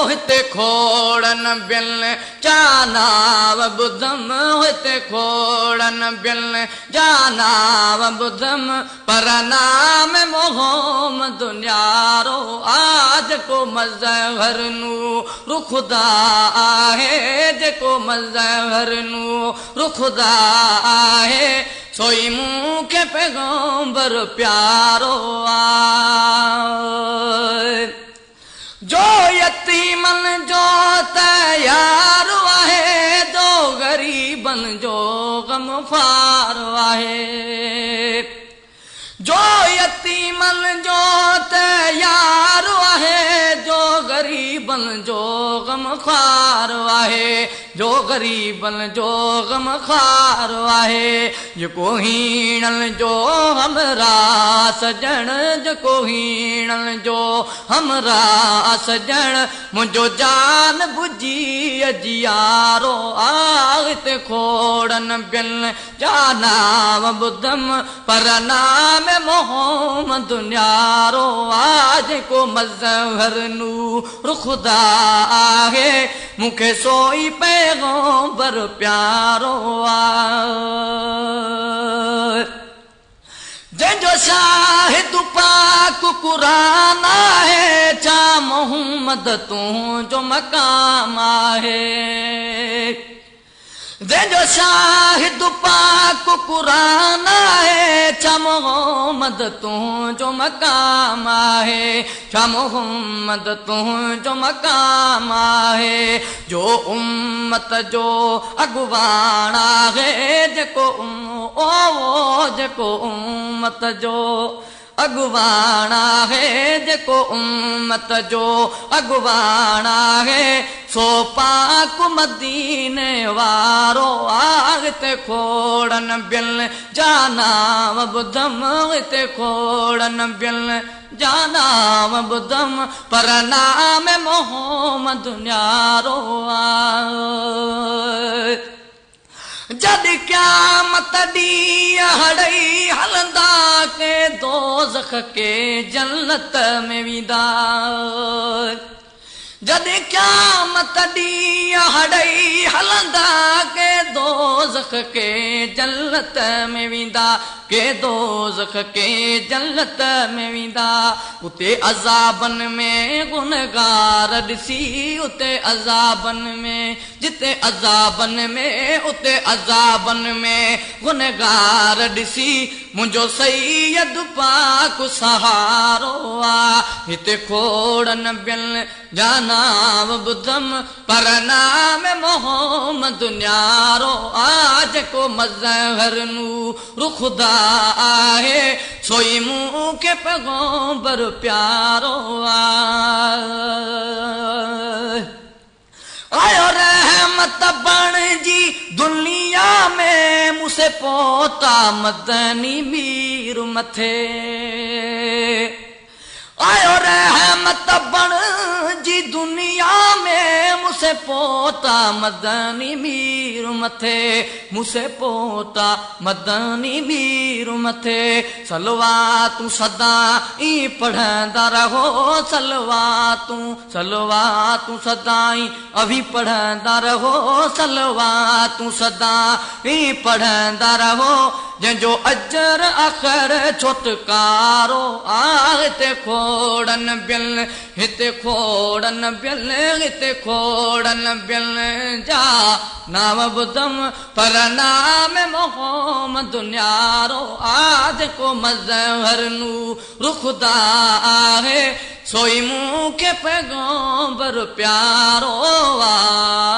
हिते खोड़न बिल जानाव बुधम हिते खोड़न बिल जानाव बुधम पर नाम मोहम्मद न्यारो आज को मज़हर नू खुदा आहे जेको मज़हर नू खुदा आहे सोई मूंखे पैगंबर प्यारो आहे जो यतीमन जो तयार आहे जो गरीबन जो गमखार आहे जो यतीमन जो तयार आहे जो गरीबन जो गमखार आहे जो गरीबन जो गमखार आहे जेको हीणन जो हमरा सजण जेको हीणन जो हमरा सजण मुंहिंजो जान बुझी अजियारो आगते खोड़न बिल जानाव बुधम पर नाम मोहम्मद न्यारो आज को मज़हर नू खुदा आहे मूंखे सोई पैगंबर प्यारो आहे जंहिंजो शाहिद पाक कुरान आहे छा मोहम्मद तूं जो मक़ाम आहे जंहिंजो शाहिद पाक कुरान आहे छा मोहम्मद तुंहिंजो मक़ाम आहे छा मोहम्मद तुंहिंजो मक़ाम आहे जो उम्मत जो अॻुवाण आहे जेको जेको उम्मत जो अॻुवाण आहे जेको उम्मत जो अॻुवाण आहे सो पाक मदीने वारो आगते खोड़न बिल जानाव बुधम हिते खोड़न बिल जानाव बुधम पर नाम मोहम्मद न्यारो आहे जद क़यामत ॾींहुं हड़ई हलंदा के दोज़ख के जन्नत में वेंदा जद क़यामत ॾींहुं हड़ई हलंदा के दोज़ख के जन्नत में वेंदा के दोज़ख के जन्नत में वेंदा उते अज़ाबन में गुनहगार ॾिसी उते अज़ाबन में जिते अज़ाबन में उते अज़ाबन में गुनहगार ॾिसी मुंहिंजो सैयद पाक सहारो आ हिते खोड़न बिल जानाव बुधम पर नाम मोहम्मद न्यारो आज को मज़हर नू खुदा आहे सोई मूंखे पैगंबर प्यारो आहे आयो रहमत बणजी दुनिया में मुझसे पोता मदनी मीर मथे आयो रहमत बणजी दुनिया में मुझसे पोता मदनी मीर मथे मुझसे पोता मदनी मीर मथे सलवातूं सदा ई पढ़ंदा रहो सलवातूं सदा ई अभी पढ़ंदा रहो सलवातूं सदा ई पढ़ंदा रहो जंहिंजो अजर अखर छुटकारो हिते खोड़न बिल हिते खोड़न बिल हिते खोड़न बिल जा नाम बुधम पर नाम मोहम्मद न्यारो आज को मज़हर नू खुदा आहे सोई मूंखे पैगंबर प्यारो आहे